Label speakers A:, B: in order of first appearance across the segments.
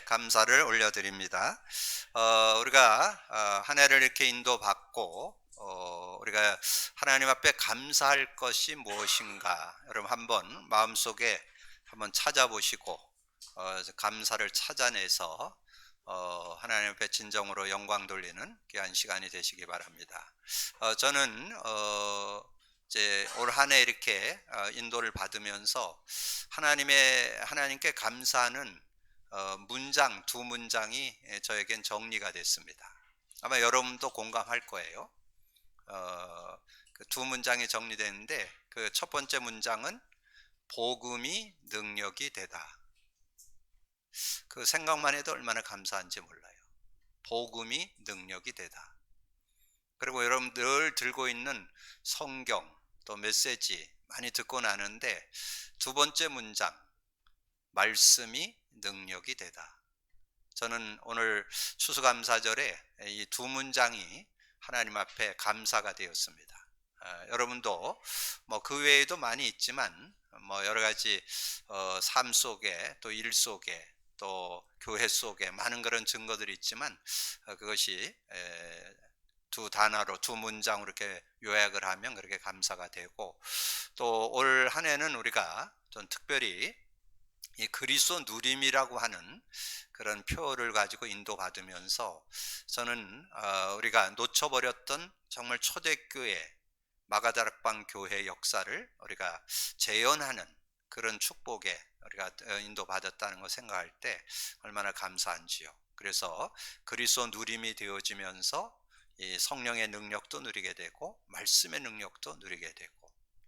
A: 감사를 올려드립니다. 우리가 한 해를 이렇게 인도받고 우리가 하나님 앞에 감사할 것이 무엇인가 여러분 한번 마음속에 한번 찾아보시고 감사를 찾아내서 하나님 앞에 진정으로 영광 돌리는 귀한 시간이 되시기 바랍니다. 저는 이제 올 한 해 이렇게 인도를 받으면서 하나님께 감사하는 문장 두 문장이 저에겐 정리가 됐습니다. 아마 여러분도 공감할 거예요. 그 두 문장이 정리되는데 그 첫 번째 문장은 복음이 능력이 되다. 그 생각만 해도 얼마나 감사한지 몰라요. 복음이 능력이 되다. 그리고 여러분 늘 들고 있는 성경 또 메시지 많이 듣고 나는데 두 번째 문장 말씀이 능력이 되다. 저는 오늘 추수감사절에 이 두 문장이 하나님 앞에 감사가 되었습니다. 여러분도 뭐 그 외에도 많이 있지만 뭐 여러 가지 삶 속에 또 일 속에 또 교회 속에 많은 그런 증거들이 있지만 그것이 두 단어로 두 문장으로 이렇게 요약을 하면 그렇게 감사가 되고 또 올 한 해는 우리가 좀 특별히 이 그리스도 누림이라고 하는 그런 표어를 가지고 인도받으면서 저는 우리가 놓쳐버렸던 정말 초대교회 마가다락방 교회 역사를 우리가 재현하는 그런 축복에 우리가 인도받았다는 걸 생각할 때 얼마나 감사한지요. 그래서 그리스도 누림이 되어지면서 이 성령의 능력도 누리게 되고 말씀의 능력도 누리게 되고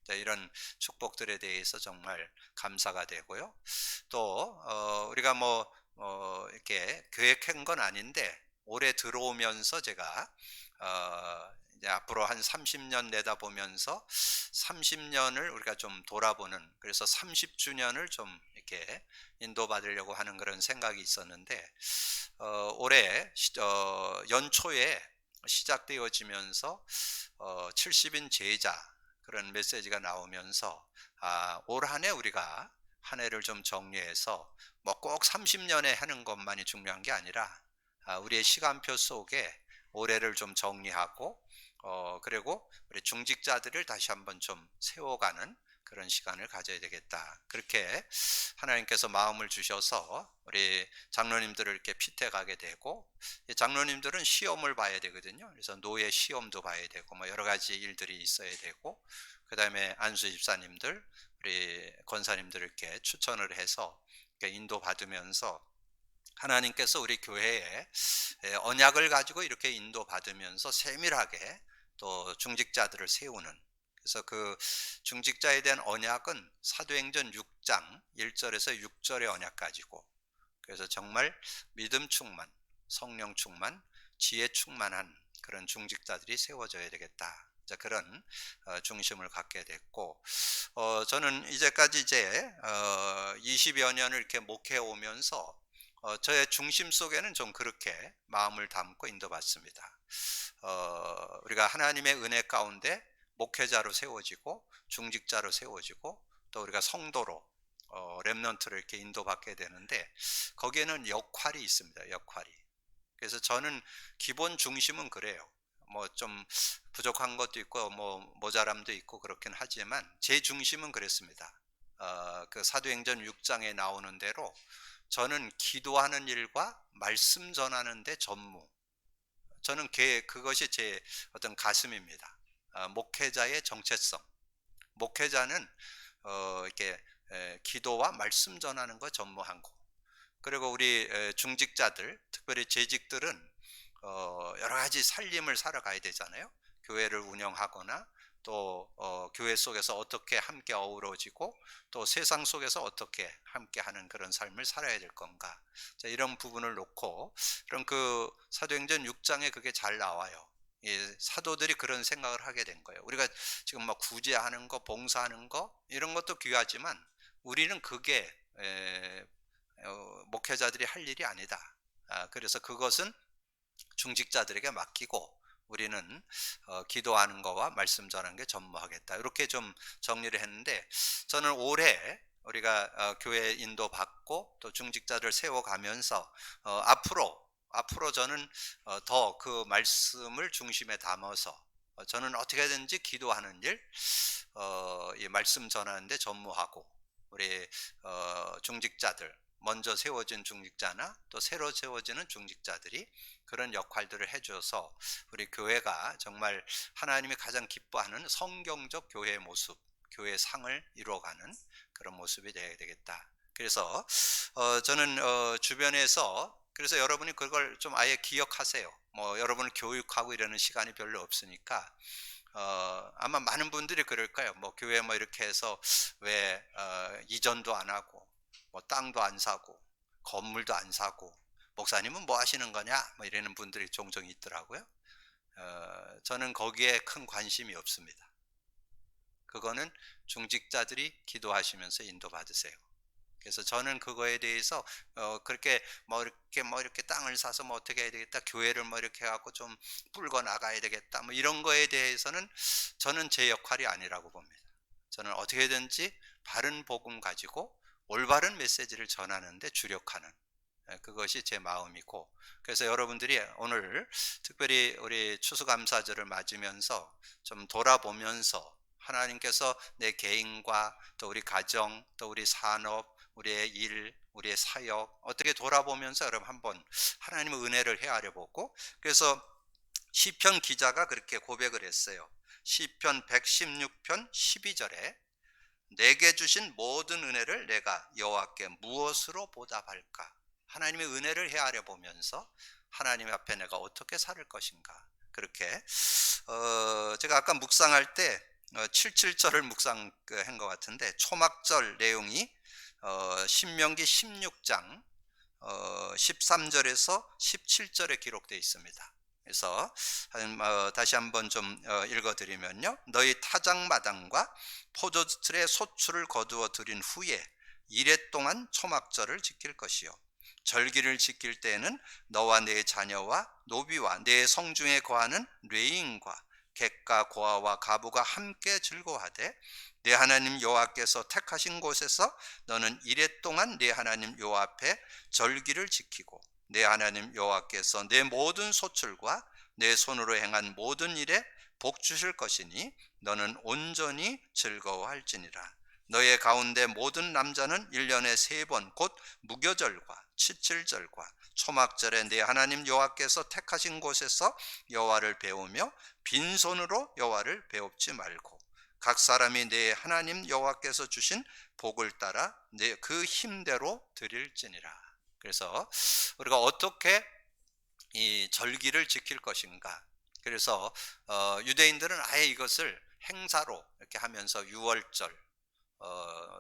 A: 이런 축복들에 대해서 정말 감사가 되고요. 또 우리가 이렇게 계획한 건 아닌데 올해 들어오면서 제가 이제 앞으로 한 30년 내다보면서 30년을 우리가 좀 돌아보는 그래서 30주년을 좀 이렇게 인도받으려고 하는 그런 생각이 있었는데 올해 연초에 시작되어지면서 70인 제자 그런 메시지가 나오면서 올 한 해 우리가 한 해를 좀 정리해서 뭐 꼭 30년에 하는 것만이 중요한 게 아니라 우리의 시간표 속에 올해를 좀 정리하고 그리고 우리 중직자들을 다시 한번 좀 세워가는 그런 시간을 가져야 되겠다. 그렇게 하나님께서 마음을 주셔서 우리 장로님들을 이렇게 피태가게 되고 장로님들은 시험을 봐야 되거든요. 그래서 노예 시험도 봐야 되고 뭐 여러 가지 일들이 있어야 되고 그 다음에 안수 집사님들 우리 권사님들을 이렇게 추천을 해서 이렇게 인도받으면서 하나님께서 우리 교회에 언약을 가지고 이렇게 인도받으면서 세밀하게 또 중직자들을 세우는 그래서 그 중직자에 대한 언약은 사도행전 6장 1절에서 6절의 언약 가지고 그래서 정말 믿음 충만, 성령 충만, 지혜 충만한 그런 중직자들이 세워져야 되겠다. 그런 중심을 갖게 됐고 저는 이제까지 20여 년을 이렇게 목회해 오면서 저의 중심 속에는 좀 그렇게 마음을 담고 인도받습니다. 우리가 하나님의 은혜 가운데 목회자로 세워지고 중직자로 세워지고 또 우리가 성도로 렘넌트를 이렇게 인도받게 되는데 거기에는 역할이 있습니다. 역할이. 그래서 저는 기본 중심은 그래요. 뭐 좀 부족한 것도 있고 뭐 모자람도 있고 그렇긴 하지만 제 중심은 그랬습니다. 그 사도행전 6장에 나오는 대로 저는 기도하는 일과 말씀 전하는 데 전무. 저는 그것이 제 어떤 가슴입니다. 목회자의 정체성. 목회자는 이렇게 기도와 말씀 전하는 거 전무한 거. 그리고 우리 중직자들, 특별히 재직들은 여러 가지 살림을 살아가야 되잖아요. 교회를 운영하거나 또 교회 속에서 어떻게 함께 어우러지고 또 세상 속에서 어떻게 함께 하는 그런 삶을 살아야 될 건가. 자, 이런 부분을 놓고 그럼 그 사도행전 6장에 그게 잘 나와요. 사도들이 그런 생각을 하게 된 거예요. 우리가 지금 막 구제하는 거, 봉사하는 거 이런 것도 귀하지만 우리는 그게 목회자들이 할 일이 아니다. 그래서 그것은 중직자들에게 맡기고 우리는 기도하는 거와 말씀 전하는 게 전무하겠다. 이렇게 좀 정리를 했는데 저는 올해 우리가 교회 인도받고 또 중직자들 세워가면서 앞으로 저는 더 그 말씀을 중심에 담아서 저는 어떻게든지 기도하는 일, 이 말씀 전하는데 전무하고 우리 중직자들 먼저 세워진 중직자나 또 새로 세워지는 중직자들이 그런 역할들을 해줘서 우리 교회가 정말 하나님이 가장 기뻐하는 성경적 교회의 모습, 교회의 상을 이루어가는 그런 모습이 되어야 되겠다. 그래서 저는 주변에서 그래서 여러분이 그걸 좀 아예 기억하세요. 뭐 여러분을 교육하고 이러는 시간이 별로 없으니까 아마 많은 분들이 그럴 거예요. 뭐 교회 뭐 이렇게 해서 왜 이전도 안 하고 뭐 땅도 안 사고 건물도 안 사고 목사님은 뭐 하시는 거냐 뭐 이러는 분들이 종종 있더라고요. 저는 거기에 큰 관심이 없습니다. 그거는 중직자들이 기도하시면서 인도받으세요. 그래서 저는 그거에 대해서 그렇게 뭐 이렇게 땅을 사서 뭐 어떻게 해야 되겠다, 교회를 뭐 이렇게 해갖고 좀 불고 나가야 되겠다, 뭐 이런 거에 대해서는 저는 제 역할이 아니라고 봅니다. 저는 어떻게든지 바른 복음 가지고 올바른 메시지를 전하는데 주력하는 그것이 제 마음이고, 그래서 여러분들이 오늘 특별히 우리 추수감사절을 맞으면서 좀 돌아보면서 하나님께서 내 개인과 또 우리 가정 또 우리 산업 우리의 일 우리의 사역 어떻게 돌아보면서 여러분 한번 하나님의 은혜를 헤아려 보고, 그래서 시편 기자가 그렇게 고백을 했어요. 시편 116편 12절에 내게 주신 모든 은혜를 내가 여호와께 무엇으로 보답할까? 하나님의 은혜를 헤아려 보면서 하나님 앞에 내가 어떻게 살 것인가, 그렇게 제가 아까 묵상할 때 77절을 묵상한 것 같은데 초막절 내용이 신명기 16장 13절에서 17절에 기록되어 있습니다. 그래서 다시 한번 좀 읽어드리면요, 너희 타작마당과 포도틀의 소출을 거두어 들인 후에 이레 동안 초막절을 지킬 것이요 절기를 지킬 때에는 너와 네 자녀와 노비와 네 성중에 거하는 레인과 객과 고아와 가부가 함께 즐거워하되 네 하나님 여호와께서 택하신 곳에서 너는 이레 동안 네 하나님 여호와 앞에 절기를 지키고 내 하나님 여호와께서 내 모든 소출과 내 손으로 행한 모든 일에 복 주실 것이니 너는 온전히 즐거워할지니라. 너의 가운데 모든 남자는 1년에 3번 곧 무교절과 칠칠절과 초막절에 내 하나님 여호와께서 택하신 곳에서 여호와를 배우며 빈손으로 여호와를 배웁지 말고 각 사람이 내 하나님 여호와께서 주신 복을 따라 그 힘대로 드릴지니라. 그래서 우리가 어떻게 이 절기를 지킬 것인가. 그래서 유대인들은 아예 이것을 행사로 이렇게 하면서 6월절,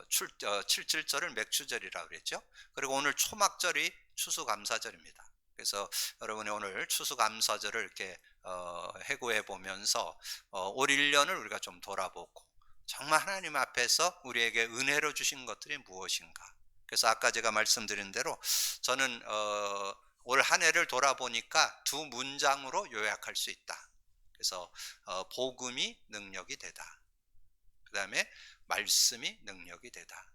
A: 77절을 맥주절이라고 그랬죠. 그리고 오늘 초막절이 추수감사절입니다. 그래서 여러분이 오늘 추수감사절을 이렇게 해고해 보면서 올 1년을 우리가 좀 돌아보고 정말 하나님 앞에서 우리에게 은혜로 주신 것들이 무엇인가. 그래서 아까 제가 말씀드린 대로 저는 올 한 해를 돌아보니까 두 문장으로 요약할 수 있다. 그래서 복음이 능력이 되다. 그 다음에 말씀이 능력이 되다.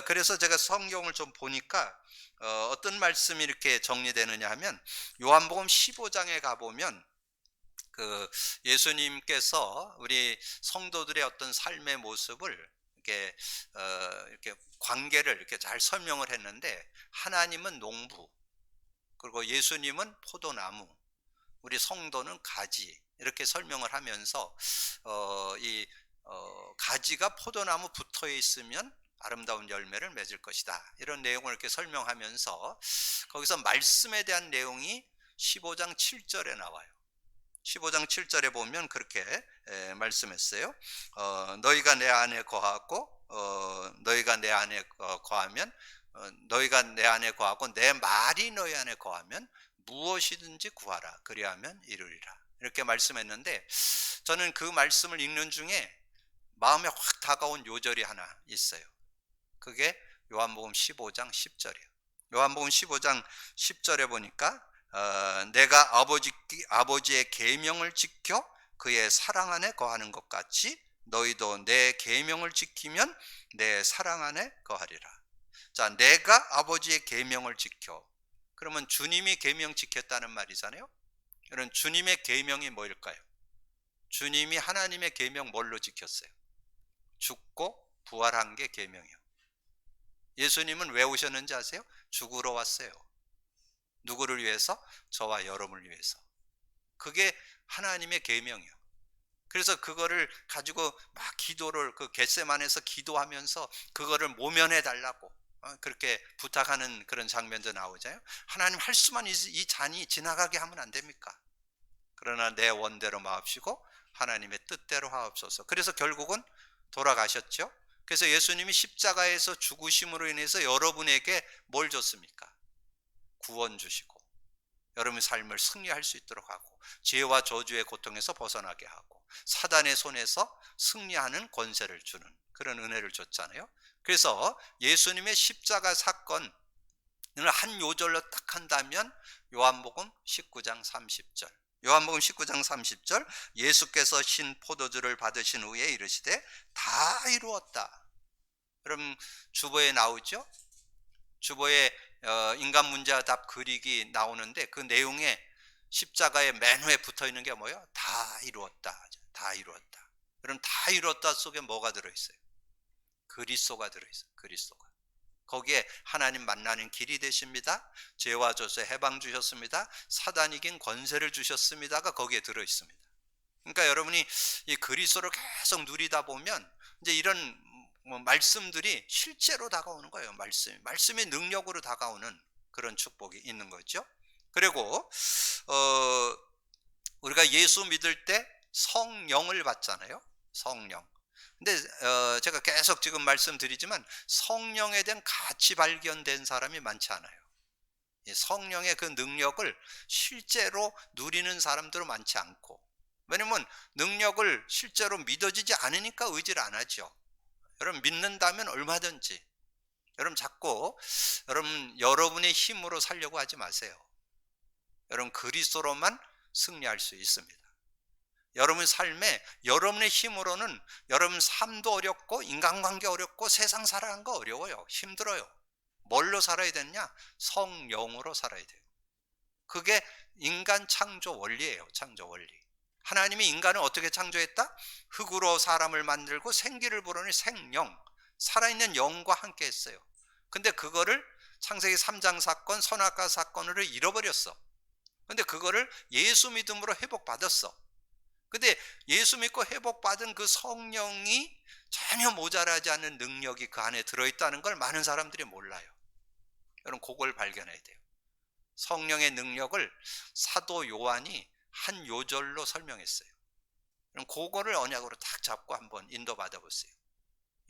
A: 그래서 제가 성경을 좀 보니까 어떤 말씀이 이렇게 정리되느냐 하면 요한복음 15장에 가보면 그 예수님께서 우리 성도들의 어떤 삶의 모습을 이렇게 관계를 이렇게 잘 설명을 했는데, 하나님은 농부, 그리고 예수님은 포도나무, 우리 성도는 가지, 이렇게 설명을 하면서 가지가 포도나무 붙어 있으면 아름다운 열매를 맺을 것이다, 이런 내용을 이렇게 설명하면서 거기서 말씀에 대한 내용이 15장 7절에 나와요. 15장 7절에 보면 그렇게 말씀했어요. 너희가 내 안에 거하고 너희가 내 안에 거하면 너희가 내 안에 거하고 내 말이 너희 안에 거하면 무엇이든지 구하라 그리하면 이루리라, 이렇게 말씀했는데, 저는 그 말씀을 읽는 중에 마음에 확 다가온 요절이 하나 있어요. 그게 요한복음 15장 10절이에요. 요한복음 15장 10절에 보니까 내가 아버지의 계명을 지켜 그의 사랑 안에 거하는 것 같이 너희도 내 계명을 지키면 내 사랑 안에 거하리라. 자, 내가 아버지의 계명을 지켜. 그러면 주님이 계명 지켰다는 말이잖아요. 그럼 주님의 계명이 뭐일까요? 주님이 하나님의 계명 뭘로 지켰어요? 죽고 부활한 게 계명이요. 예수님은 왜 오셨는지 아세요? 죽으러 왔어요. 누구를 위해서? 저와 여러분을 위해서. 그게 하나님의 계명이요. 그래서 그거를 가지고 막 기도를 그 겟세마네에서 기도하면서 그거를 모면해 달라고 그렇게 부탁하는 그런 장면도 나오잖아요. 하나님 할 수만 이 잔이 지나가게 하면 안 됩니까? 그러나 내 원대로 마옵시고 하나님의 뜻대로 하옵소서. 그래서 결국은 돌아가셨죠. 그래서 예수님이 십자가에서 죽으심으로 인해서 여러분에게 뭘 줬습니까? 구원 주시고 여러분의 삶을 승리할 수 있도록 하고 죄와 저주의 고통에서 벗어나게 하고 사단의 손에서 승리하는 권세를 주는 그런 은혜를 줬잖아요. 그래서 예수님의 십자가 사건을 한 요절로 딱 한다면 요한복음 19장 30절. 요한복음 19장 30절, 예수께서 신 포도주를 받으신 후에 이르시되 다 이루었다. 그럼 주보에 나오죠. 주보에 인간 문제와 답 그리기 나오는데 그 내용에 십자가의 맨 위에 붙어 있는 게 뭐예요? 다 이루었다. 다 이루었다. 그럼 다 이루었다 속에 뭐가 들어있어요? 그리스도가 들어있어요. 그리스도가. 거기에 하나님 만나는 길이 되십니다. 죄와 저주에 해방 주셨습니다. 사단 이긴 권세를 주셨습니다가 거기에 들어있습니다. 그러니까 여러분이 이 그리스도를 계속 누리다 보면 이제 이런 말씀들이 실제로 다가오는 거예요. 말씀의 능력으로 다가오는 그런 축복이 있는 거죠. 그리고 우리가 예수 믿을 때 성령을 받잖아요. 성령. 근데 제가 계속 지금 말씀드리지만 성령에 대한 가치 발견된 사람이 많지 않아요. 성령의 그 능력을 실제로 누리는 사람들은 많지 않고, 왜냐면 능력을 실제로 믿어지지 않으니까 의지를 안 하죠. 여러분 믿는다면 얼마든지, 여러분 자꾸 여러분의 힘으로 살려고 하지 마세요. 여러분 그리스도로만 승리할 수 있습니다. 여러분 삶에 여러분의 힘으로는 여러분 삶도 어렵고 인간관계 어렵고 세상 살아가는 거 어려워요. 힘들어요. 뭘로 살아야 되느냐? 성령으로 살아야 돼요. 그게 인간 창조 원리예요. 창조 원리. 하나님이 인간을 어떻게 창조했다? 흙으로 사람을 만들고 생기를 불어넣은 생령, 살아있는 영과 함께 했어요. 근데 그거를 창세기 3장 사건, 선악과 사건으로 잃어버렸어. 근데 그거를 예수 믿음으로 회복받았어. 근데 예수 믿고 회복받은 그 성령이 전혀 모자라지 않는 능력이 그 안에 들어있다는 걸 많은 사람들이 몰라요. 여러분 그걸 발견해야 돼요. 성령의 능력을 사도 요한이 한 요절로 설명했어요. 그럼 그거를 언약으로 딱 잡고 한번 인도받아 보세요.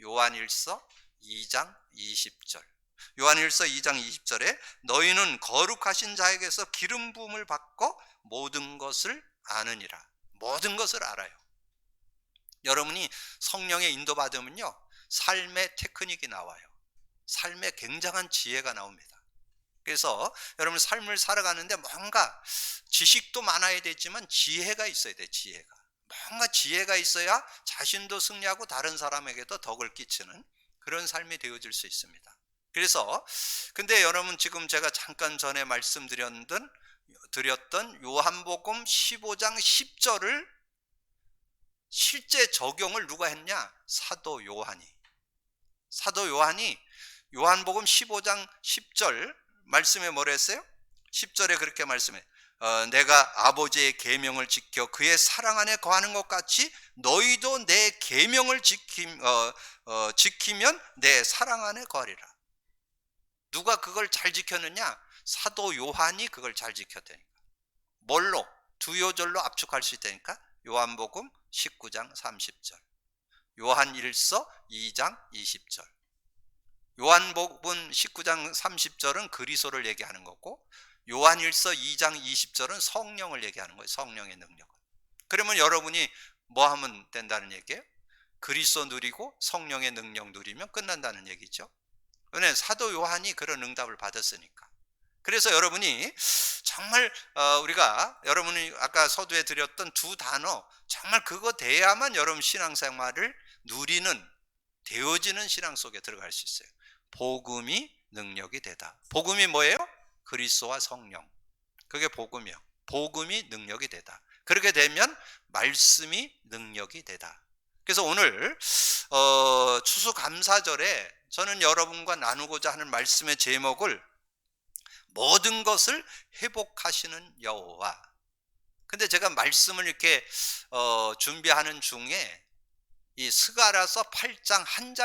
A: 요한일서 2장 20절. 요한일서 2장 20절에 너희는 거룩하신 자에게서 기름 부음을 받고 모든 것을 아느니라. 모든 것을 알아요. 여러분이 성령의 인도받으면요 삶의 테크닉이 나와요. 삶에 굉장한 지혜가 나옵니다. 그래서 여러분 삶을 살아가는데 뭔가 지식도 많아야 되지만 지혜가 있어야 돼. 지혜가 뭔가 지혜가 있어야 자신도 승리하고 다른 사람에게도 덕을 끼치는 그런 삶이 되어질 수 있습니다. 그래서 근데 여러분 지금 제가 잠깐 전에 말씀드렸던 요한복음 15장 10절을 실제 적용을 누가 했냐? 사도 요한이. 사도 요한이 요한복음 15장 10절 말씀에 뭐라 했어요? 10절에 그렇게 말씀해. 내가 아버지의 계명을 지켜 그의 사랑 안에 거하는 것 같이 너희도 내 계명을 지키면 내 사랑 안에 거하리라. 누가 그걸 잘 지켰느냐? 사도 요한이 그걸 잘 지켰다니까. 뭘로? 두 요절로 압축할 수 있다니까. 요한복음 19장 30절, 요한일서 2장 20절. 요한복음 19장 30절은 그리스도를 얘기하는 거고 요한일서 2장 20절은 성령을 얘기하는 거예요. 성령의 능력을. 그러면 여러분이 뭐 하면 된다는 얘기예요? 그리스도 누리고 성령의 능력 누리면 끝난다는 얘기죠. 왜냐하면 사도 요한이 그런 응답을 받았으니까. 그래서 여러분이 정말 우리가 여러분이 아까 서두에 드렸던 두 단어 정말 그거 돼야만 여러분 신앙생활을 누리는 되어지는 신앙 속에 들어갈 수 있어요. 복음이 능력이 되다. 복음이 뭐예요? 그리스도와 성령. 그게 복음이요. 복음이 능력이 되다. 그렇게 되면 말씀이 능력이 되다. 그래서 오늘 추수감사절에 저는 여러분과 나누고자 하는 말씀의 제목을 모든 것을 회복하시는 여호와. 근데 제가 말씀을 이렇게 준비하는 중에 이 스가랴서 8장 한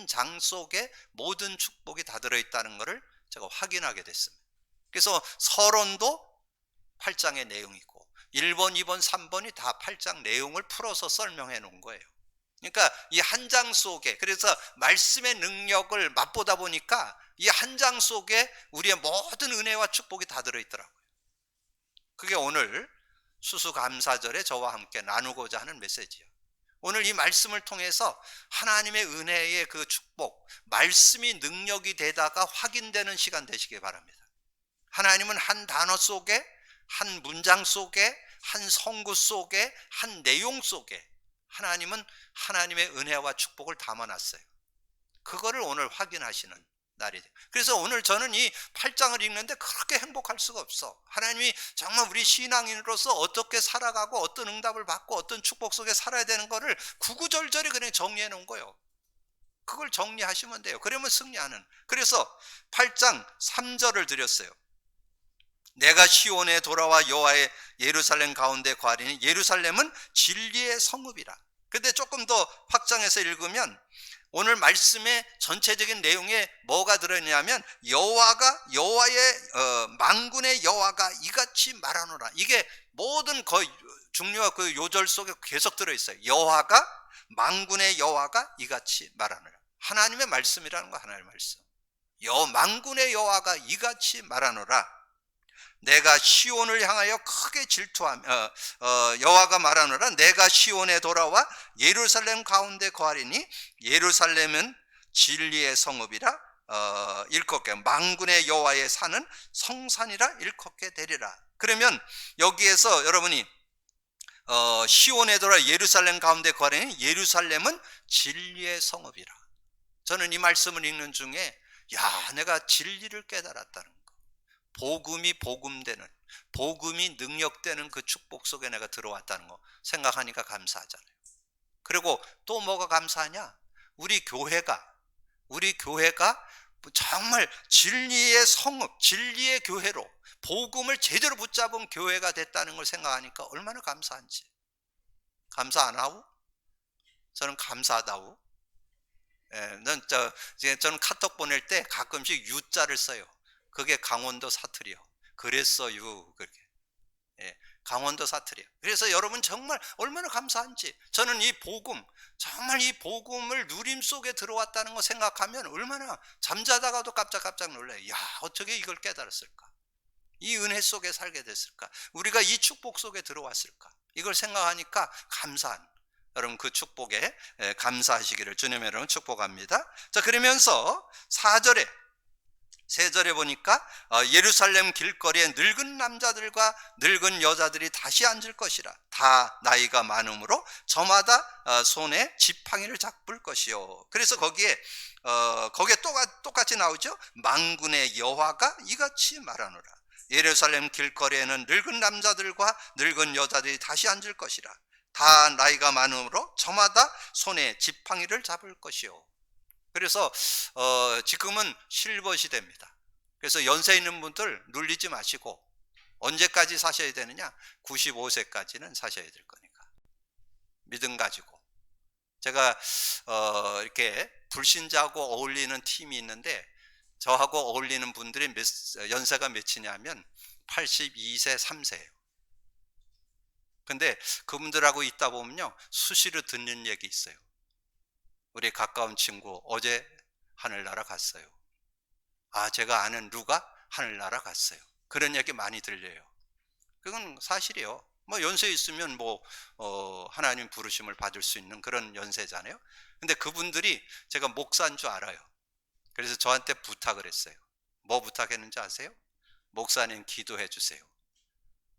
A: 장 속에 모든 축복이 다 들어있다는 것을 제가 확인하게 됐습니다. 그래서 서론도 8장의 내용이고 1번, 2번, 3번이 다 8장 내용을 풀어서 설명해 놓은 거예요. 그러니까 이 한 장 속에, 그래서 말씀의 능력을 맛보다 보니까 이 한 장 속에 우리의 모든 은혜와 축복이 다 들어있더라고요. 그게 오늘 수수감사절에 저와 함께 나누고자 하는 메시지예요. 오늘 이 말씀을 통해서 하나님의 은혜의 그 축복, 말씀이 능력이 되다가 확인되는 시간 되시기 바랍니다. 하나님은 한 단어 속에, 한 문장 속에, 한 성구 속에, 한 내용 속에 하나님은 하나님의 은혜와 축복을 담아놨어요. 그거를 오늘 확인하시는 날이 돼요. 그래서 오늘 저는 이 8장을 읽는데 그렇게 행복할 수가 없어. 하나님이 정말 우리 신앙인으로서 어떻게 살아가고 어떤 응답을 받고 어떤 축복 속에 살아야 되는 거를 구구절절히 그냥 정리해 놓은 거예요. 그걸 정리하시면 돼요. 그러면 승리하는. 그래서 8장 3절을 드렸어요. 내가 시온에 돌아와 여호와의 예루살렘 가운데 거하리니 예루살렘은 진리의 성읍이라. 근데 조금 더 확장해서 읽으면 오늘 말씀의 전체적인 내용에 뭐가 들어있냐면 여호와의 만군의 여호와가 이같이 말하노라. 이게 모든 거의 중요한 그 요절 속에 계속 들어있어요. 여호와가 만군의 여호와가 이같이 말하노라. 하나님의 말씀이라는 거, 하나님의 말씀. 만군의 여호와가 이같이 말하노라. 내가 시온을 향하여 크게 질투하며 여호와가 말하노라. 내가 시온에 돌아와 예루살렘 가운데 거하리니 예루살렘은 진리의 성읍이라 일컫게 만군의 여호와의 산은 성산이라 일컫게 되리라. 그러면 여기에서 여러분이 시온에 돌아와 예루살렘 가운데 거하리니 예루살렘은 진리의 성읍이라. 저는 이 말씀을 읽는 중에 내가 진리를 깨달았다는 거, 복음이 복음되는, 복음이 능력되는 그 축복 속에 내가 들어왔다는 거 생각하니까 감사하잖아요. 그리고 또 뭐가 감사하냐? 우리 교회가 정말 진리의 성읍, 진리의 교회로 복음을 제대로 붙잡은 교회가 됐다는 걸 생각하니까 얼마나 감사한지. 감사 안 하고? 저는 감사하다고. 저는 카톡 보낼 때 가끔씩 유자를 써요. 그게 강원도 사투리요. 그랬어요. 그렇게. 강원도 사투리요. 그래서 여러분 정말 얼마나 감사한지. 저는 이 복음, 정말 이 복음을 누림 속에 들어왔다는 거 생각하면 얼마나 잠자다가도 깜짝깜짝 놀라요. 어떻게 이걸 깨달았을까? 이 은혜 속에 살게 됐을까? 우리가 이 축복 속에 들어왔을까? 이걸 생각하니까 감사한, 여러분 그 축복에 감사하시기를 주님의 이름으로 축복합니다. 자, 그러면서 3절에 보니까 예루살렘 길거리에 늙은 남자들과 늙은 여자들이 다시 앉을 것이라. 다 나이가 많으므로 저마다 손에 지팡이를 잡을 것이요. 그래서 거기에 똑같이 나오죠. 만군의 여호와가 이같이 말하노라. 예루살렘 길거리에는 늙은 남자들과 늙은 여자들이 다시 앉을 것이라. 다 나이가 많으므로 저마다 손에 지팡이를 잡을 것이요. 그래서 지금은 실버 시대입니다. 그래서 연세 있는 분들 눌리지 마시고 언제까지 사셔야 되느냐? 95세까지는 사셔야 될 거니까 믿음 가지고. 제가 이렇게 불신자하고 어울리는 팀이 있는데 저하고 어울리는 분들이 연세가 몇이냐면 82세 3세예요. 근데 그분들하고 있다 보면요 수시로 듣는 얘기 있어요. 우리 가까운 친구 어제 하늘나라 갔어요. 제가 아는 누가 하늘나라 갔어요. 그런 얘기 많이 들려요. 그건 사실이에요. 연세 있으면 하나님 부르심을 받을 수 있는 그런 연세잖아요. 근데 그분들이 제가 목사인 줄 알아요. 그래서 저한테 부탁을 했어요. 뭐 부탁했는지 아세요? 목사님 기도해 주세요.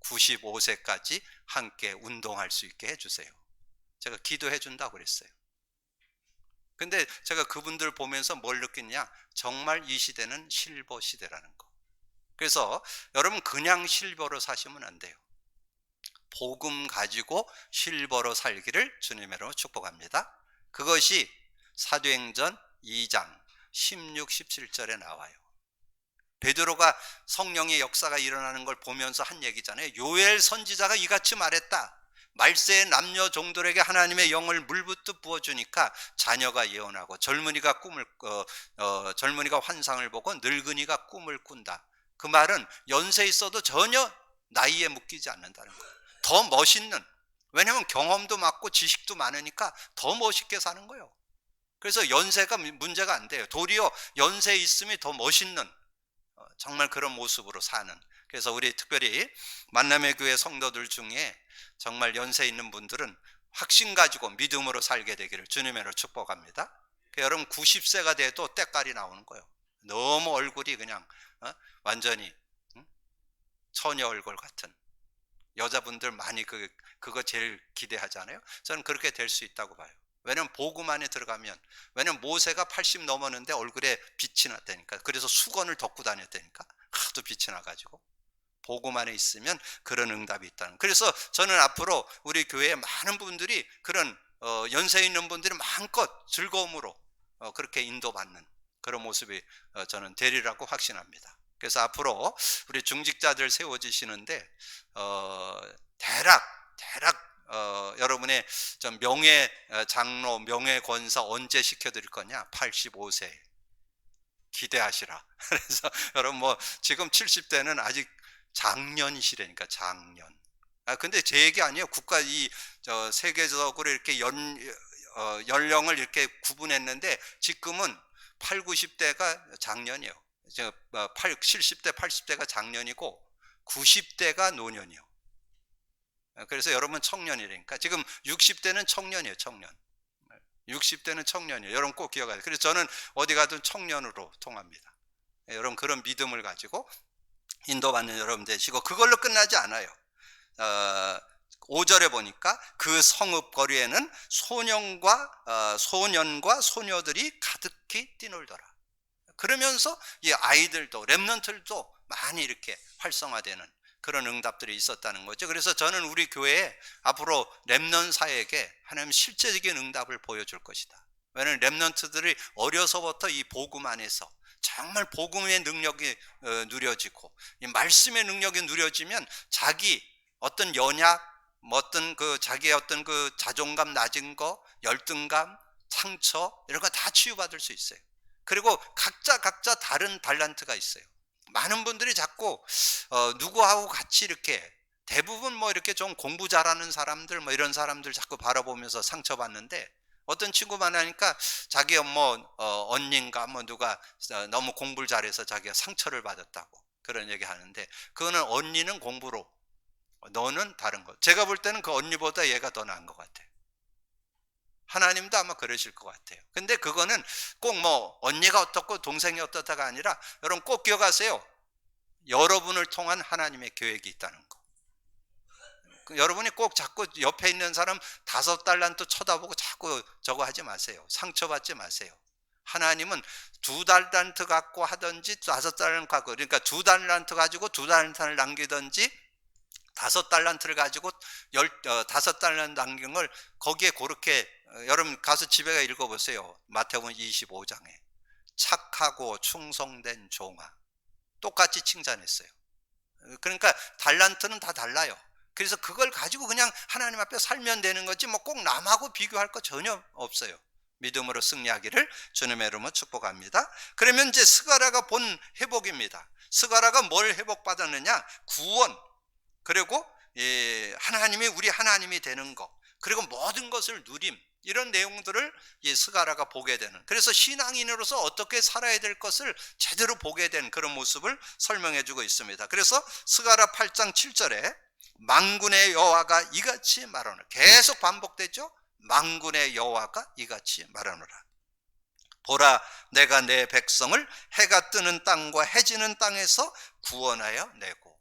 A: 95세까지 함께 운동할 수 있게 해주세요. 제가 기도해 준다고 그랬어요. 근데 제가 그분들 보면서 뭘 느꼈냐? 정말 이 시대는 실버 시대라는 거. 그래서 여러분 그냥 실버로 사시면 안 돼요. 복음 가지고 실버로 살기를 주님의 이름으로 축복합니다. 그것이 사도행전 2장 16, 17절에 나와요. 베드로가 성령의 역사가 일어나는 걸 보면서 한 얘기잖아요. 요엘 선지자가 이같이 말했다. 말세의 남녀 종들에게 하나님의 영을 물붓듯 부어주니까 자녀가 예언하고 젊은이가 젊은이가 환상을 보고 늙은이가 꿈을 꾼다. 그 말은 연세 있어도 전혀 나이에 묶이지 않는다는 거예요. 더 멋있는, 왜냐하면 경험도 많고 지식도 많으니까 더 멋있게 사는 거예요. 그래서 연세가 문제가 안 돼요. 도리어 연세 있음이 더 멋있는 정말 그런 모습으로 사는. 그래서 우리 특별히 만남의 교회 성도들 중에 정말 연세 있는 분들은 확신 가지고 믿음으로 살게 되기를 주님의 이름으로 축복합니다. 여러분 90세가 돼도 때깔이 나오는 거예요. 너무 얼굴이 그냥 완전히 처녀 얼굴 같은. 여자분들 많이 그거 제일 기대하잖아요. 저는 그렇게 될 수 있다고 봐요. 왜냐면 복음 안에 들어가면, 왜냐면 모세가 80 넘었는데 얼굴에 빛이 났다니까. 그래서 수건을 덮고 다녔다니까. 하도 빛이 나가지고. 복음 안에 있으면 그런 응답이 있다는. 그래서 저는 앞으로 우리 교회에 많은 분들이 그런 연세 있는 분들이 마음껏 즐거움으로 그렇게 인도받는 그런 모습이 저는 되리라고 확신합니다. 그래서 앞으로 우리 중직자들 세워지시는데 대략 여러분의 명예 장로, 명예 권사 언제 시켜드릴 거냐? 85세 기대하시라. 그래서 여러분 뭐 지금 70대는 아직 장년이시라니까, 장년. 근데 제 얘기 아니에요. 국가 세계적으로 이렇게 연령을 이렇게 구분했는데 지금은 8, 90대가 장년이에요. 70대, 80대가 장년이고 90대가 노년이요. 그래서 여러분 청년이라니까. 지금 60대는 청년이에요. 청년. 60대는 청년이에요. 여러분 꼭 기억하세요. 그래서 저는 어디 가든 청년으로 통합니다. 여러분 그런 믿음을 가지고 인도받는 여러분 되시고, 그걸로 끝나지 않아요. 5절에 보니까 그 성읍 거리에는 소년과 소녀들이 가득히 뛰놀더라. 그러면서 이 아이들도 렘넌트들도 많이 이렇게 활성화되는 그런 응답들이 있었다는 거죠. 그래서 저는 우리 교회에 앞으로 렘넌트 사역에 하나님 실제적인 응답을 보여줄 것이다. 왜냐하면 렘넌트들이 어려서부터 이 복음 안에서 정말 복음의 능력이 누려지고 이 말씀의 능력이 누려지면 자기 어떤 연약, 자기의 어떤 그 자존감 낮은 거, 열등감, 상처 이런 거 다 치유받을 수 있어요. 그리고 각자 다른 달란트가 있어요. 많은 분들이 자꾸 누구하고 같이 이렇게 대부분 뭐 이렇게 좀 공부 잘하는 사람들 뭐 이런 사람들 자꾸 바라보면서 상처받는데, 어떤 친구만 하니까 자기 언니인가 누가 너무 공부를 잘해서 자기가 상처를 받았다고 그런 얘기 하는데, 그거는 언니는 공부로, 너는 다른 거. 제가 볼 때는 그 언니보다 얘가 더 나은 것 같아요. 하나님도 아마 그러실 것 같아요. 근데 그거는 꼭 언니가 어떻고 동생이 어떻다가 아니라, 여러분 꼭 기억하세요. 여러분을 통한 하나님의 계획이 있다는 거. 여러분이 꼭 자꾸 옆에 있는 사람 5달란트 쳐다보고 자꾸 저거 하지 마세요. 상처받지 마세요. 하나님은 2달란트 갖고 하든지 5달란트 갖고, 그러니까 2달란트 가지고 2달란트를 남기든지 5달란트를 가지고 5달란트 남긴 걸 거기에 그렇게, 여러분 가서 집에 가 읽어보세요. 마태복음 25장에 착하고 충성된 종아, 똑같이 칭찬했어요. 그러니까 달란트는 다 달라요. 그래서 그걸 가지고 그냥 하나님 앞에 살면 되는 거지 꼭 남하고 비교할 거 전혀 없어요. 믿음으로 승리하기를 주님의 이름으로 축복합니다. 그러면 이제 스가랴가 본 회복입니다. 스가랴가 뭘 회복받았느냐? 구원, 그리고 하나님이 우리 하나님이 되는 거, 그리고 모든 것을 누림, 이런 내용들을 스가랴가 보게 되는, 그래서 신앙인으로서 어떻게 살아야 될 것을 제대로 보게 된 그런 모습을 설명해 주고 있습니다. 그래서 스가랴 8장 7절에 만군의 여호와가 이같이 말하노라, 계속 반복되죠. 만군의 여호와가 이같이 말하노라. 보라, 내가 내 백성을 해가 뜨는 땅과 해지는 땅에서 구원하여 내고.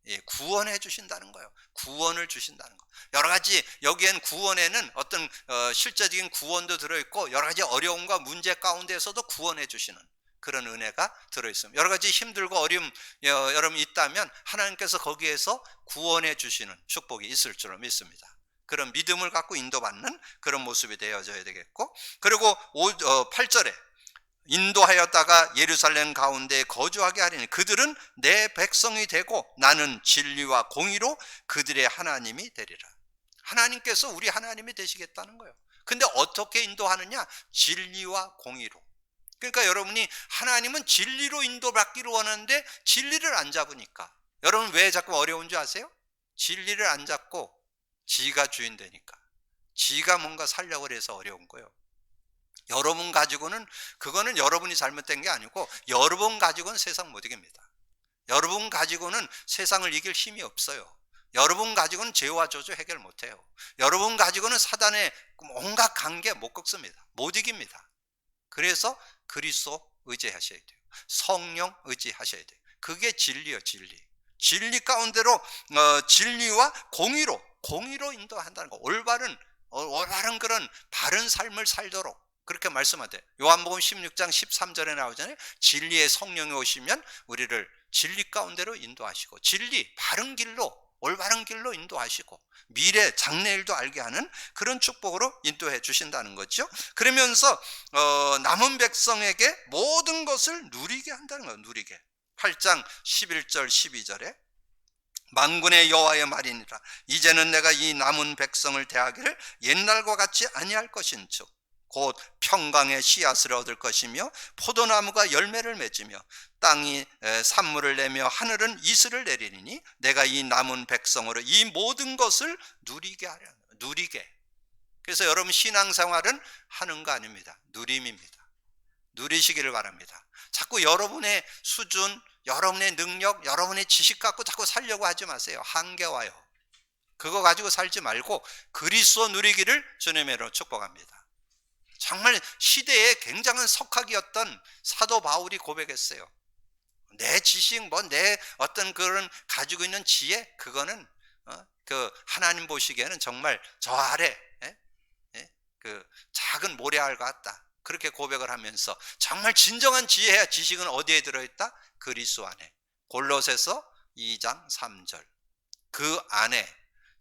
A: 예, 구원해 주신다는 거예요. 구원을 주신다는 거. 여러 가지 여기엔 구원에는 어떤 실제적인 구원도 들어있고 여러 가지 어려움과 문제 가운데에서도 구원해 주시는 그런 은혜가 들어있습니다. 여러 가지 힘들고 어려움 여러분 있다면 하나님께서 거기에서 구원해 주시는 축복이 있을 줄로 믿습니다. 그런 믿음을 갖고 인도받는 그런 모습이 되어져야 되겠고, 그리고 8절에 인도하였다가 예루살렘 가운데 거주하게 하리니 그들은 내 백성이 되고 나는 진리와 공의로 그들의 하나님이 되리라. 하나님께서 우리 하나님이 되시겠다는 거예요. 근데 어떻게 인도하느냐? 진리와 공의로. 그러니까 여러분이 하나님은 진리로 인도받기를 원하는데 진리를 안 잡으니까. 여러분 왜 자꾸 어려운 줄 아세요? 진리를 안 잡고 지가 주인 되니까. 지가 뭔가 살려고 해서 어려운 거예요. 여러분 가지고는, 그거는 여러분이 잘못된 게 아니고 여러분 가지고는 세상 못 이깁니다. 여러분 가지고는 세상을 이길 힘이 없어요. 여러분 가지고는 죄와 저주 해결 못해요. 여러분 가지고는 사단의 온갖 관계 못 꺾습니다. 못 이깁니다. 그래서 그리스도 의지하셔야 돼요. 성령 의지하셔야 돼요. 그게 진리요, 진리. 진리 가운데로 진리와 공의로 인도한다는 거. 올바른 그런 바른 삶을 살도록 그렇게 말씀하대. 요한복음 16장 13절에 나오잖아요. 진리의 성령이 오시면 우리를 진리 가운데로 인도하시고, 진리, 바른 길로, 올바른 길로 인도하시고, 미래, 장래일도 알게 하는 그런 축복으로 인도해 주신다는 거죠. 그러면서 남은 백성에게 모든 것을 누리게 한다는 거예요. 누리게. 8장 11절 12절에 만군의 여호와의 말이니라. 이제는 내가 이 남은 백성을 대하기를 옛날과 같이 아니할 것인즉 곧 평강의 씨앗을 얻을 것이며 포도나무가 열매를 맺으며 땅이 산물을 내며 하늘은 이슬을 내리니 내가 이 남은 백성으로 이 모든 것을 누리게 하려. 누리게. 그래서 여러분 신앙생활은 하는 거 아닙니다. 누림입니다. 누리시기를 바랍니다. 자꾸 여러분의 수준, 여러분의 능력, 여러분의 지식 갖고 자꾸 살려고 하지 마세요. 한계 와요. 그거 가지고 살지 말고 그리스도 누리기를 주님으로 축복합니다. 정말 시대에 굉장한 석학이었던 사도 바울이 고백했어요. 내 지식, 내 어떤 그런 가지고 있는 지혜, 그거는 그 하나님 보시기에는 정말 저 아래 그 작은 모래알 같다. 그렇게 고백을 하면서 정말 진정한 지혜와 지식은 어디에 들어있다? 그리스도 안에. 골로새서 2장 3절. 그 안에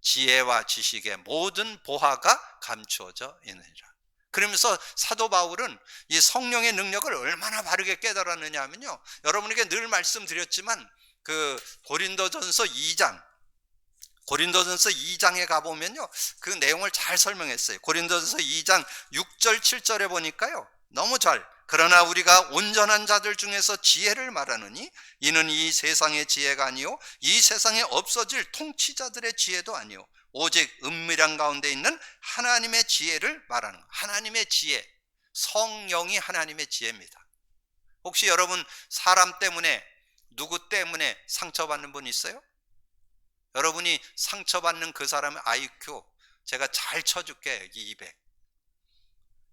A: 지혜와 지식의 모든 보화가 감추어져 있느니라. 그러면서 사도 바울은 이 성령의 능력을 얼마나 바르게 깨달았느냐 하면요, 여러분에게 늘 말씀드렸지만 그 고린도전서 2장에 가보면요 그 내용을 잘 설명했어요. 고린도전서 2장 6절 7절에 보니까요 너무 잘, 그러나 우리가 온전한 자들 중에서 지혜를 말하느니 이는 이 세상의 지혜가 아니요 이 세상에 없어질 통치자들의 지혜도 아니요 오직 은밀한 가운데 있는 하나님의 지혜를 말하는 거예요. 하나님의 지혜, 성령이 하나님의 지혜입니다. 혹시 여러분 사람 때문에, 누구 때문에 상처받는 분 있어요? 여러분이 상처받는 그 사람의 IQ 제가 잘 쳐줄게요. 200.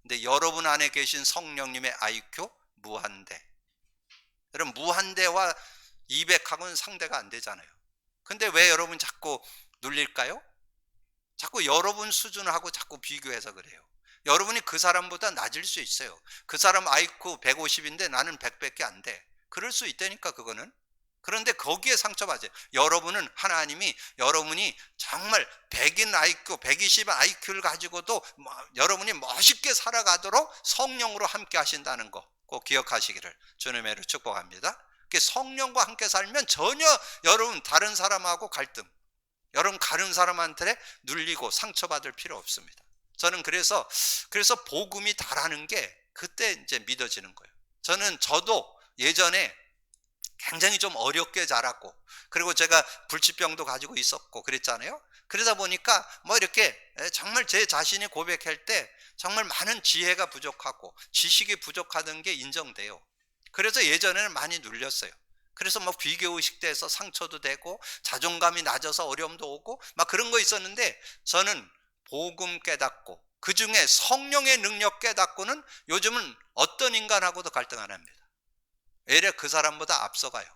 A: 근데 여러분 안에 계신 성령님의 IQ 무한대. 여러분 무한대와 200하고는 상대가 안 되잖아요. 근데 왜 여러분 자꾸 눌릴까요? 자꾸 여러분 수준하고 자꾸 비교해서 그래요. 여러분이 그 사람보다 낮을 수 있어요. 그 사람 IQ 150인데 나는 100밖에 안 돼. 그럴 수 있다니까 그거는. 그런데 거기에 상처받아요. 여러분은 하나님이 여러분이 정말 100인 IQ, 120인 IQ를 가지고도 여러분이 멋있게 살아가도록 성령으로 함께 하신다는 거 꼭 기억하시기를 주님의 이름으로 축복합니다. 성령과 함께 살면 전혀 여러분 다른 사람하고 갈등, 여러분 다른 사람한테 눌리고 상처받을 필요 없습니다. 저는 그래서 복음이 다라는 게 그때 이제 믿어지는 거예요. 저도 예전에 굉장히 좀 어렵게 자랐고, 그리고 제가 불치병도 가지고 있었고 그랬잖아요. 그러다 보니까 이렇게 정말 제 자신이 고백할 때 정말 많은 지혜가 부족하고 지식이 부족하던 게 인정돼요. 그래서 예전에는 많이 눌렸어요. 그래서 비교의식돼서 상처도 되고 자존감이 낮아서 어려움도 오고 그런 거 있었는데, 저는 복음 깨닫고 그 중에 성령의 능력 깨닫고는 요즘은 어떤 인간하고도 갈등 안 합니다. 왜냐? 그 사람보다 앞서가요.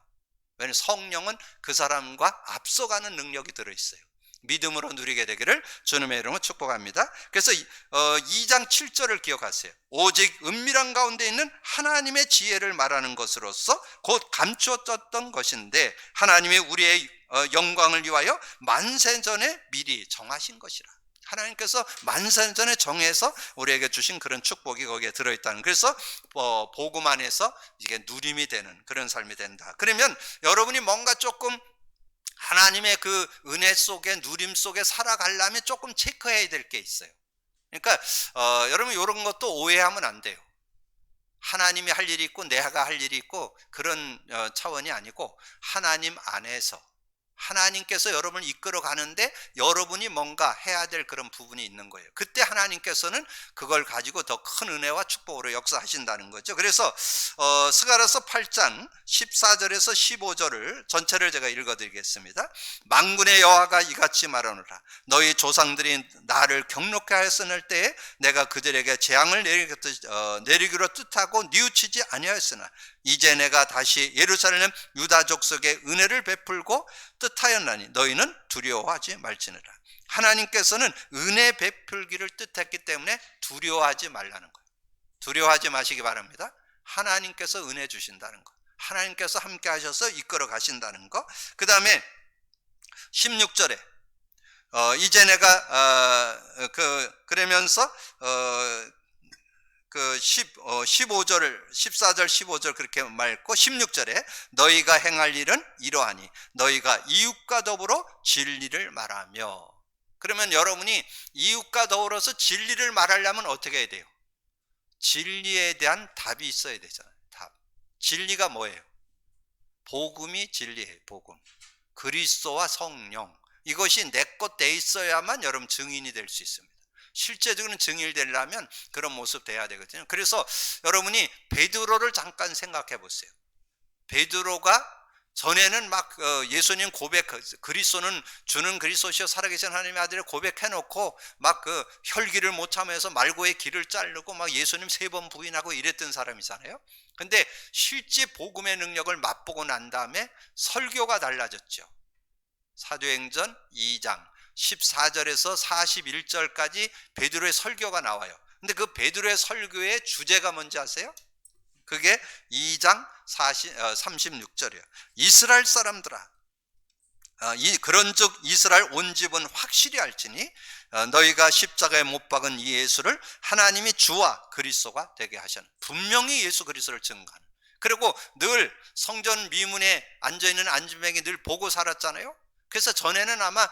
A: 왜냐하면 성령은 그 사람과 앞서가는 능력이 들어있어요. 믿음으로 누리게 되기를 주님의 이름으로 축복합니다. 그래서 2장 7절을 기억하세요. 오직 은밀한 가운데 있는 하나님의 지혜를 말하는 것으로서 곧 감추어졌던 것인데 하나님이 우리의 영광을 위하여 만세전에 미리 정하신 것이라. 하나님께서 만세전에 정해서 우리에게 주신 그런 축복이 거기에 들어있다는. 그래서 복음 안에서 이게 누림이 되는 그런 삶이 된다. 그러면 여러분이 뭔가 조금 하나님의 그 은혜 속에 누림 속에 살아가려면 조금 체크해야 될 게 있어요. 그러니까 여러분 이런 것도 오해하면 안 돼요. 하나님이 할 일이 있고 내가 할 일이 있고 그런 차원이 아니고 하나님 안에서 하나님께서 여러분을 이끌어 가는데 여러분이 뭔가 해야 될 그런 부분이 있는 거예요. 그때 하나님께서는 그걸 가지고 더 큰 은혜와 축복으로 역사하신다는 거죠. 그래서 스가랴서 8장 14절에서 15절을 전체를 제가 읽어드리겠습니다. 만군의 여호와가 이같이 말하노라. 너희 조상들이 나를 경록케 하였을 때에 내가 그들에게 재앙을 내리기로 뜻하고 뉘우치지 아니하였으나 이제 내가 다시 예루살렘 유다 족속에 은혜를 베풀고 뜻하였나니 너희는 두려워하지 말지니라. 하나님께서는 은혜 베풀기를 뜻했기 때문에 두려워하지 말라는 거예요. 두려워하지 마시기 바랍니다. 하나님께서 은혜 주신다는 거, 하나님께서 함께 하셔서 이끌어 가신다는 거. 그 다음에 16절에 이제 내가 그러면서 15절, 14절, 15절 그렇게 말고 16절에 너희가 행할 일은 이러하니 너희가 이웃과 더불어 진리를 말하며. 그러면 여러분이 이웃과 더불어서 진리를 말하려면 어떻게 해야 돼요? 진리에 대한 답이 있어야 되잖아요. 답. 진리가 뭐예요? 복음이 진리예요. 복음. 그리스도와 성령. 이것이 내 것 돼 있어야만 여러분 증인이 될 수 있습니다. 실제적으로는 증인이 되려면 그런 모습 돼야 되거든요. 그래서 여러분이 베드로를 잠깐 생각해 보세요. 베드로가 전에는 막 예수님 고백, 그리스도는 주는 그리스도시요 살아계신 하나님의 아들을 고백해 놓고 막 그 혈기를 못 참아서 말고의 길을 자르고 막 예수님 3번 부인하고 이랬던 사람이잖아요. 근데 실제 복음의 능력을 맛보고 난 다음에 설교가 달라졌죠. 사도행전 2장 14절에서 41절까지 베드로의 설교가 나와요. 근데 그 베드로의 설교의 주제가 뭔지 아세요? 그게 2장 36절이에요. 이스라엘 사람들아, 그런즉 이스라엘 온 집은 확실히 알지니 너희가 십자가에 못 박은 이 예수를 하나님이 주와 그리스도가 되게 하셨는. 분명히 예수 그리스도를 증거하는. 그리고 늘 성전 미문에 앉아있는 안진뱅이 늘 보고 살았잖아요. 그래서 전에는 아마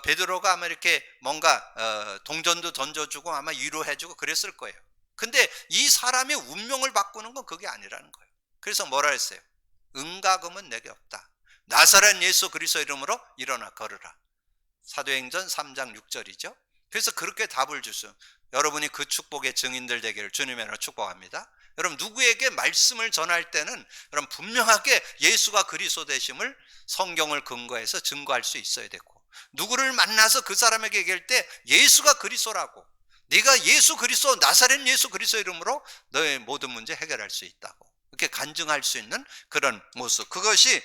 A: 베드로가 아마 이렇게 뭔가 동전도 던져주고 아마 위로해주고 그랬을 거예요. 근데 이 사람의 운명을 바꾸는 건 그게 아니라는 거예요. 그래서 뭐라 했어요? 은과 금은 내게 없다. 나사렛 예수 그리스도 이름으로 일어나 걸으라. 사도행전 3장 6절이죠. 그래서 그렇게 답을 주죠. 여러분이 그 축복의 증인들 되기를 주님의 이름으로 축복합니다. 여러분 누구에게 말씀을 전할 때는 여러분 분명하게 예수가 그리스도 되심을 성경을 근거해서 증거할 수 있어야 되고, 누구를 만나서 그 사람에게 얘기할 때 예수가 그리스도라고, 네가 예수 그리스도 나사렛 예수 그리스도 이름으로 너의 모든 문제 해결할 수 있다고 이렇게 간증할 수 있는 그런 모습, 그것이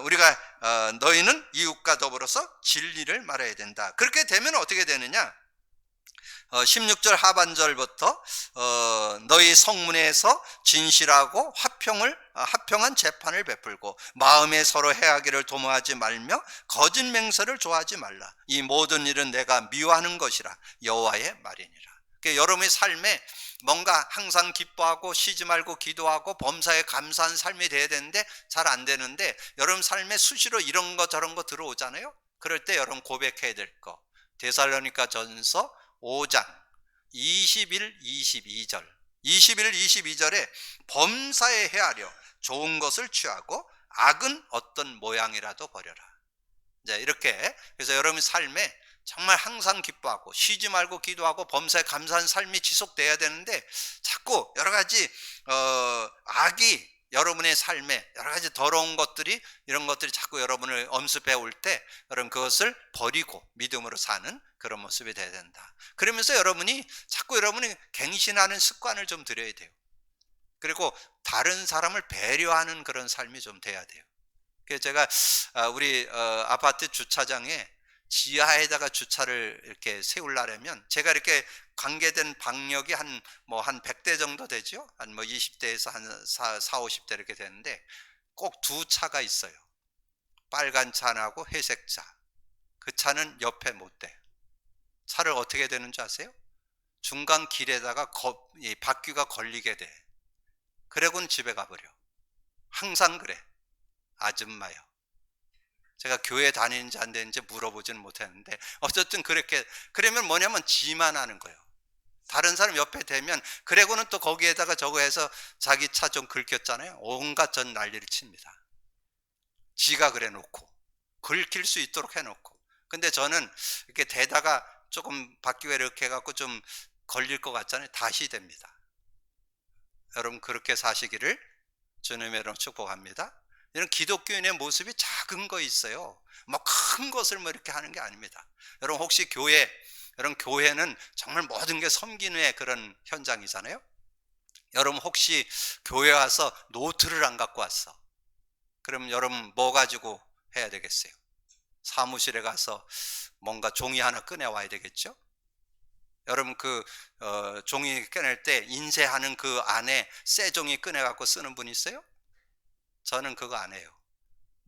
A: 우리가 너희는 이웃과 더불어서 진리를 말해야 된다. 그렇게 되면 어떻게 되느냐? 16절 하반절부터 너희 성문에서 진실하고 합평한 재판을 베풀고 마음에 서로 해하기를 도모하지 말며 거짓 맹세를 좋아하지 말라. 이 모든 일은 내가 미워하는 것이라 여호와의 말이니라. 그러니까 여러분의 삶에 뭔가 항상 기뻐하고 쉬지 말고 기도하고 범사에 감사한 삶이 돼야 되는데 잘 안 되는데, 여러분 삶에 수시로 이런 거 저런 거 들어오잖아요. 그럴 때 여러분 고백해야 될 거, 데살로니가 전서 5장 21, 22절 21, 22절에 범사에 헤아려 좋은 것을 취하고 악은 어떤 모양이라도 버려라. 이제 이렇게, 그래서 여러분 삶에 정말 항상 기뻐하고 쉬지 말고 기도하고 범사에 감사한 삶이 지속돼야 되는데, 자꾸 여러 가지 악이 여러분의 삶에 여러 가지 더러운 것들이, 이런 것들이 자꾸 여러분을 엄습해 올 때 여러분 그것을 버리고 믿음으로 사는 그런 모습이 돼야 된다. 그러면서 여러분이 자꾸 여러분이 갱신하는 습관을 좀 들여야 돼요. 그리고 다른 사람을 배려하는 그런 삶이 좀 돼야 돼요. 그래서 제가 우리 아파트 주차장에 지하에다가 주차를 이렇게 세우려면 제가 이렇게 관계된 방역이 한 100대 정도 되죠. 한 20대에서 한 50대 이렇게 되는데 꼭 두 차가 있어요. 빨간 차하고 회색 차. 그 차는 옆에 못 대. 차를 어떻게 되는 줄 아세요? 중간 길에다가 이 바퀴가 걸리게 돼. 그래곤 집에 가버려. 항상 그래. 아줌마요. 제가 교회 다니는지 안 되는지 물어보지는 못했는데 어쨌든 그렇게, 그러면 뭐냐면 지만 하는 거예요. 다른 사람 옆에 대면 그래고는 또 거기에다가 저거 해서 자기 차 좀 긁혔잖아요. 온갖 전 난리를 칩니다. 지가 그래 놓고 긁힐 수 있도록 해놓고. 근데 저는 이렇게 대다가 조금 바퀴가 이렇게 해갖고 좀 걸릴 것 같잖아요. 다시 됩니다. 여러분 그렇게 사시기를 주님의 이름으로 축복합니다. 이런 기독교인의 모습이 작은 거 있어요. 뭐 큰 것을 뭐 이렇게 하는 게 아닙니다. 여러분 혹시 여러분 교회는 정말 모든 게 섬기는 그런 현장이잖아요. 여러분 혹시 교회 와서 노트를 안 갖고 왔어? 그럼 여러분 뭐 가지고 해야 되겠어요? 사무실에 가서 뭔가 종이 하나 꺼내 와야 되겠죠? 여러분 종이 꺼낼 때 인쇄하는 그 안에 새 종이 꺼내 갖고 쓰는 분 있어요? 저는 그거 안 해요.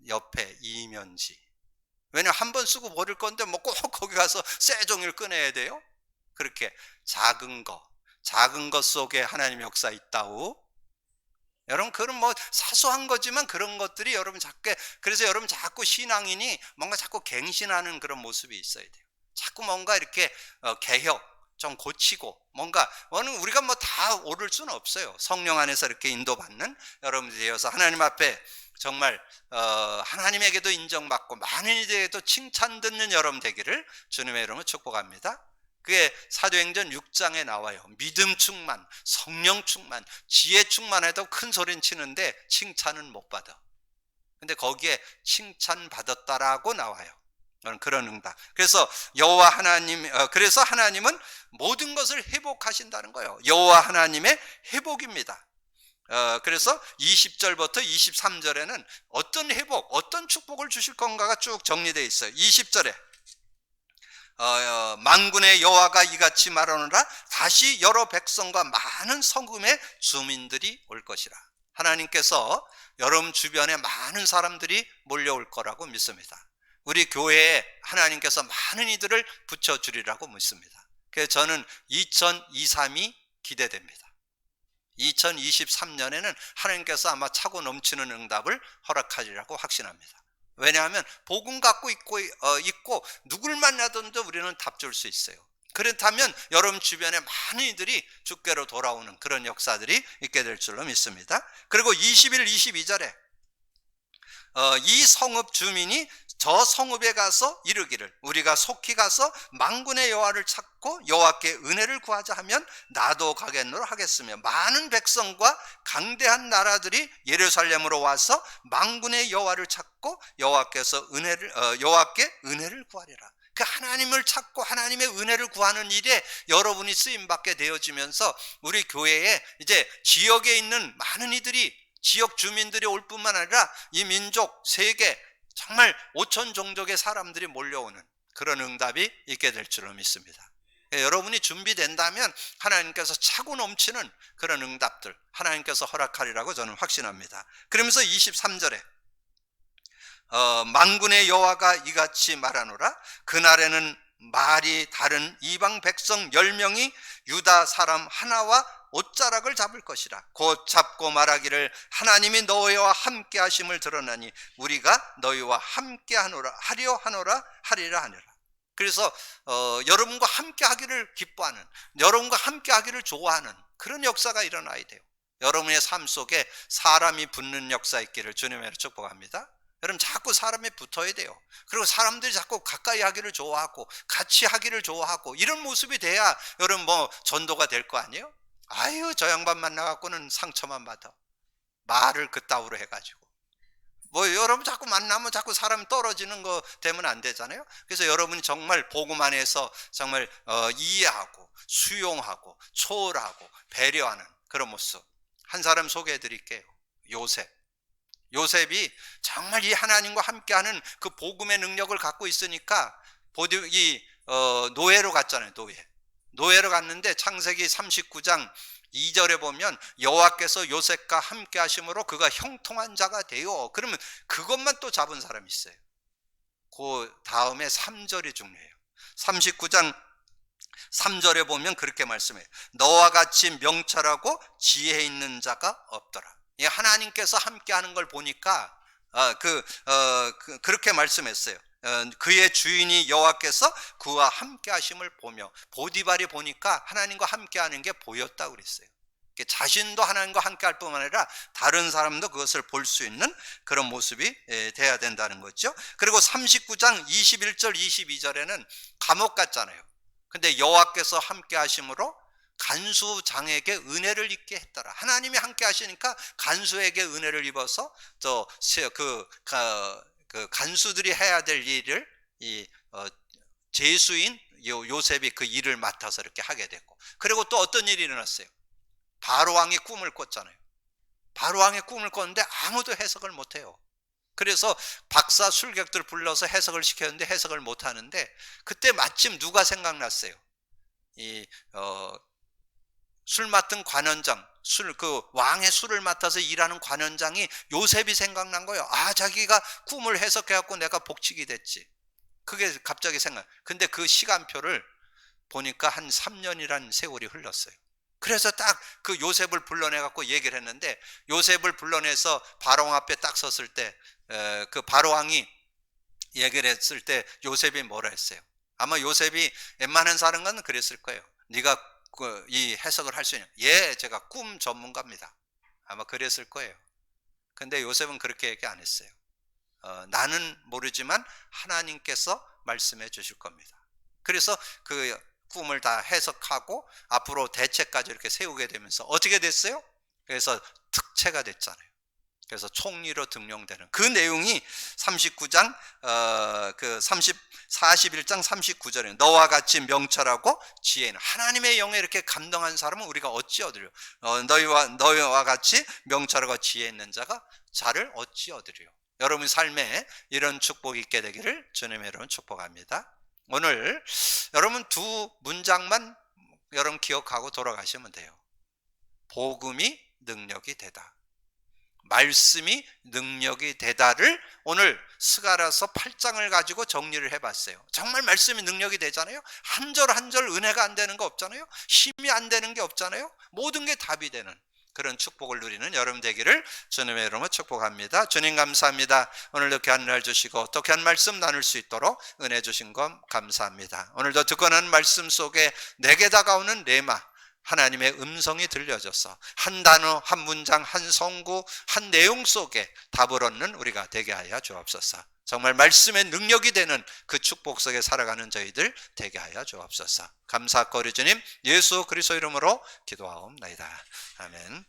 A: 옆에 이면지. 왜냐면 한 번 쓰고 버릴 건데 뭐 꼭 거기 가서 새 종이를 꺼내야 돼요? 그렇게 작은 것 속에 하나님의 역사 있다고. 여러분 그런 뭐 사소한 거지만 그런 것들이 여러분 그래서 여러분 자꾸 신앙인이 뭔가 자꾸 갱신하는 그런 모습이 있어야 돼요. 자꾸 뭔가 이렇게 개혁 좀 고치고 뭔가 우리가 뭐 다 오를 수는 없어요. 성령 안에서 이렇게 인도받는 여러분들이 되어서 하나님 앞에 정말 하나님에게도 인정받고 많은 이들에게도 칭찬 듣는 여러분 되기를 주님의 이름으로 축복합니다. 그게 사도행전 6장에 나와요. 믿음 충만, 성령 충만, 지혜 충만해도 큰 소리는 치는데 칭찬은 못 받아. 근데 거기에 칭찬 받았다라고 나와요. 그런 응답. 그래서 여호와 하나님, 그래서 하나님은 모든 것을 회복하신다는 거예요. 여호와 하나님의 회복입니다. 그래서 20절부터 23절에는 어떤 회복, 어떤 축복을 주실 건가가 쭉 정리되어 있어요. 20절에 만군의 여호와가 이같이 말하노라, 다시 여러 백성과 많은 성읍의 주민들이 올 것이라. 하나님께서 여러분 주변에 많은 사람들이 몰려올 거라고 믿습니다. 우리 교회에 하나님께서 많은 이들을 붙여주리라고 믿습니다. 그래서 저는 2023이 기대됩니다. 2023년에는 하나님께서 아마 차고 넘치는 응답을 허락하리라고 확신합니다. 왜냐하면 복음 갖고 있고 누굴 만나든지 우리는 답 줄 수 있어요. 그렇다면 여러분 주변에 많은 이들이 주께로 돌아오는 그런 역사들이 있게 될 줄로 믿습니다. 그리고 21, 22절에 이 성읍 주민이 저 성읍에 가서 이르기를, 우리가 속히 가서 만군의 여호와를 찾고 여호와께 은혜를 구하자 하면 나도 가겠노라 하겠으며, 많은 백성과 강대한 나라들이 예루살렘으로 와서 만군의 여호와를 찾고 여호와께 은혜를 구하리라. 그 하나님을 찾고 하나님의 은혜를 구하는 일에 여러분이 쓰임받게 되어지면서 우리 교회에 이제 지역에 있는 많은 이들이, 지역 주민들이 올 뿐만 아니라 이 민족, 세계 정말 5천 종족의 사람들이 몰려오는 그런 응답이 있게 될 줄로 믿습니다. 여러분이 준비된다면 하나님께서 차고 넘치는 그런 응답들 하나님께서 허락하리라고 저는 확신합니다. 그러면서 23절에 만군의 여호와가 이같이 말하노라, 그날에는 말이 다른 이방 백성 10명이 유다 사람 하나와 옷자락을 잡을 것이라. 곧 잡고 말하기를 하나님이 너희와 함께 하심을 들었나니 우리가 너희와 함께 하리라 하니라. 그래서 여러분과 함께 하기를 기뻐하는, 여러분과 함께 하기를 좋아하는 그런 역사가 일어나야 돼요. 여러분의 삶 속에 사람이 붙는 역사 있기를 주님으로 축복합니다. 여러분 자꾸 사람이 붙어야 돼요. 그리고 사람들이 자꾸 가까이 하기를 좋아하고 같이 하기를 좋아하고 이런 모습이 돼야 여러분 뭐 전도가 될 거 아니에요? 아유, 저 양반 만나갖고는 상처만 받아. 말을 그따위로 해가지고. 뭐 여러분 자꾸 만나면 자꾸 사람 떨어지는 거 되면 안 되잖아요. 그래서 여러분이 정말 복음 안에서 정말 이해하고 수용하고 초월하고 배려하는 그런 모습. 한 사람 소개해 드릴게요. 요셉. 요셉이 정말 이 하나님과 함께하는 그 복음의 능력을 갖고 있으니까 노예로 갔잖아요. 노예로 갔는데 창세기 39장 2절에 보면 여호와께서 요셉과 함께 하심으로 그가 형통한 자가 되어. 그러면 그것만 또 잡은 사람이 있어요. 그 다음에 3절이 중요해요. 39장 3절에 보면 그렇게 말씀해요. 너와 같이 명철하고 지혜 있는 자가 없더라. 하나님께서 함께하는 걸 보니까 그렇게 말씀했어요. 그의 주인이 여호와께서 그와 함께 하심을 보며, 보디발이 보니까 하나님과 함께하는 게 보였다고 그랬어요. 자신도 하나님과 함께할 뿐만 아니라 다른 사람도 그것을 볼 수 있는 그런 모습이 돼야 된다는 거죠. 그리고 39장 21절 22절에는 감옥 갔잖아요. 근데 여호와께서 함께 하심으로 간수장에게 은혜를 입게 했더라. 하나님이 함께 하시니까 간수에게 은혜를 입어서 그 간수들이 해야 될 일을 제수인 요셉이 그 일을 맡아서 이렇게 하게 됐고, 그리고 또 어떤 일이 일어났어요? 바로왕이 꿈을 꿨잖아요. 바로왕이 꿈을 꿨는데 아무도 해석을 못해요. 그래서 박사 술객들 불러서 해석을 시켰는데 해석을 못하는데, 그때 마침 누가 생각났어요? 술 맡은 관원장, 그 왕의 술을 맡아서 일하는 관원장이 요셉이 생각난 거예요. 자기가 꿈을 해석해갖고 내가 복직이 됐지. 그게 갑자기 근데 그 시간표를 보니까 한 3년이란 세월이 흘렀어요. 그래서 딱 그 요셉을 불러내갖고 얘기를 했는데, 요셉을 불러내서 바로왕 앞에 딱 섰을 때 그 바로왕이 얘기를 했을 때 요셉이 뭐라 했어요? 아마 요셉이 웬만한 사람은 그랬을 거예요. 네가 이 해석을 할 수 있냐? 예, 제가 꿈 전문가입니다. 아마 그랬을 거예요. 근데 요셉은 그렇게 얘기 안 했어요. 나는 모르지만 하나님께서 말씀해 주실 겁니다. 그래서 그 꿈을 다 해석하고 앞으로 대책까지 이렇게 세우게 되면서 어떻게 됐어요? 그래서 특채가 됐잖아요. 그래서 총리로 등용되는 그 내용이 39장 41장 39절에 너와 같이 명철하고 지혜 있는, 하나님의 영에 이렇게 감동한 사람은 우리가 어찌 얻으려? 너희와 같이 명철하고 지혜 있는 자가 자를 어찌 얻으려? 여러분 삶에 이런 축복이 있게 되기를 주님의 이름으로 축복합니다. 오늘 여러분 두 문장만 여러분 기억하고 돌아가시면 돼요. 복음이 능력이 되다, 말씀이 능력이 되다를 오늘 스가랴서 8장을 가지고 정리를 해봤어요. 정말 말씀이 능력이 되잖아요. 한 절 한 절 은혜가 안 되는 거 없잖아요. 힘이 안 되는 게 없잖아요. 모든 게 답이 되는 그런 축복을 누리는 여러분 되기를 주님의 이름으로 축복합니다. 주님 감사합니다. 오늘도 귀한 날 주시고 또 귀한 말씀 나눌 수 있도록 은혜 주신 것 감사합니다. 오늘도 듣고 난 말씀 속에 내게 다가오는 레마, 하나님의 음성이 들려져서 한 단어, 한 문장, 한 성구, 한 내용 속에 답을 얻는 우리가 되게 하여 주옵소서. 정말 말씀의 능력이 되는 그 축복 속에 살아가는 저희들 되게 하여 주옵소서. 감사하고 우리 주님 예수 그리스도 이름으로 기도하옵나이다. 아멘.